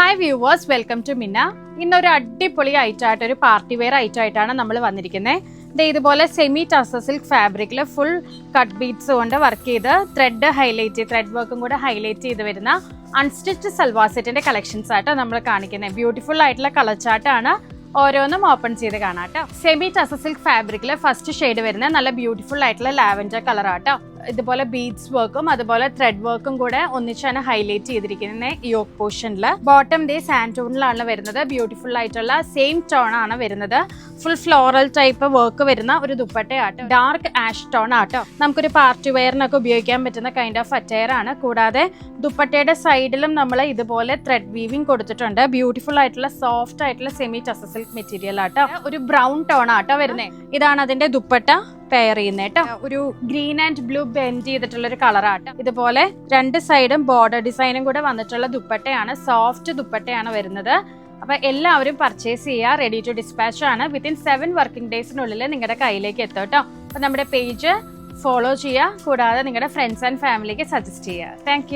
Hi viewers, welcome to മിന്ന. ഇന്നൊരു അടിപൊളി ഐറ്റമായിട്ട് ഒരു പാർട്ടി വെയർ ഐറ്റമായിട്ടാണ് നമ്മൾ വന്നിരിക്കുന്നത്. ഇതുപോലെ സെമി ടസർ സിൽക്ക് ഫാബ്രിക്കിൽ ഫുൾ കട്ട് ബീഡ്സ് കൊണ്ട് വർക്ക് ചെയ്ത് ത്രെഡ് വർക്കും കൂടെ ഹൈലൈറ്റ് ചെയ്ത് വരുന്ന അൺസ്റ്റിച്ച് സൽവാർ സെറ്റിന്റെ കളക്ഷൻസ് ആയിട്ടോ നമ്മൾ കാണിക്കുന്നത്. ബ്യൂട്ടിഫുൾ ആയിട്ടുള്ള കളർ ചാർട്ടാണ്. ഓരോന്നും ഓപ്പൺ ചെയ്ത് കാണാം കേട്ടോ. സെമി ടസർ സിൽക്ക് ഫാബ്രിക്കിൽ ഫസ്റ്റ് ഷെയ്ഡ് വരുന്ന നല്ല ബ്യൂട്ടിഫുൾ ആയിട്ടുള്ള ലാവൻഡർ കളർ ആട്ടോ. ഇതുപോലെ ബീഡ്സ് വർക്കും അതുപോലെ ത്രെഡ് വർക്കും കൂടെ ഒന്നിച്ചാണ് ഹൈലൈറ്റ് ചെയ്തിരിക്കുന്നത്. യോക്ക് പോർഷനിൽ ബോട്ടം ഡേ സാൻഡ് ടോണിലാണ് വരുന്നത്. ബ്യൂട്ടിഫുൾ ആയിട്ടുള്ള സെയിം ടോൺ ആണ് വരുന്നത്. ഫുൾ ഫ്ലോറൽ ടൈപ്പ് വർക്ക് വരുന്ന ഒരു ദുപ്പട്ടയാട്ടോ. ഡാർക്ക് ആഷ് ടോൺ ആട്ടോ. നമുക്കൊരു പാർട്ടി വെയറിനൊക്കെ ഉപയോഗിക്കാൻ പറ്റുന്ന കൈൻഡ് ഓഫ് അറ്റയർ ആണ്. കൂടാതെ ദുപ്പട്ടയുടെ സൈഡിലും നമ്മൾ ഇതുപോലെ ത്രെഡ് വീവിംഗ് കൊടുത്തിട്ടുണ്ട്. ബ്യൂട്ടിഫുൾ ആയിട്ടുള്ള സോഫ്റ്റ് ആയിട്ടുള്ള സെമി ടസർ സിൽക്ക് മെറ്റീരിയൽ ആട്ടോ. ഒരു ബ്രൗൺ ടോൺ ആട്ടോ വരുന്നത്. ഇതാണ് അതിന്റെ ദുപ്പട്ട പെയർ ചെയ്യുന്നത് കേട്ടോ. ഒരു ഗ്രീൻ ആൻഡ് ബ്ലൂ ബെൻഡ് ചെയ്തിട്ടുള്ള ഒരു കളറാട്ടോ. ഇതുപോലെ രണ്ട് സൈഡും ബോർഡർ ഡിസൈനും കൂടെ വന്നിട്ടുള്ള ദുപ്പട്ടയാണ്. സോഫ്റ്റ് ദുപ്പട്ടയാണ് വരുന്നത്. അപ്പൊ എല്ലാവരും പർച്ചേസ് ചെയ്യുക. റെഡി ടു ഡിസ്പാച്ച് ആണ്. വിത്തിൻ 7 വർക്കിംഗ് ഡേയ്സിനുള്ളിൽ നിങ്ങളുടെ കയ്യിലേക്ക് എത്തും കേട്ടോ. അപ്പൊ നമ്മുടെ പേജ് ഫോളോ ചെയ്യുക. കൂടാതെ നിങ്ങളുടെ ഫ്രണ്ട്സ് ആൻഡ് ഫാമിലിക്ക് സജസ്റ്റ് ചെയ്യുക. താങ്ക്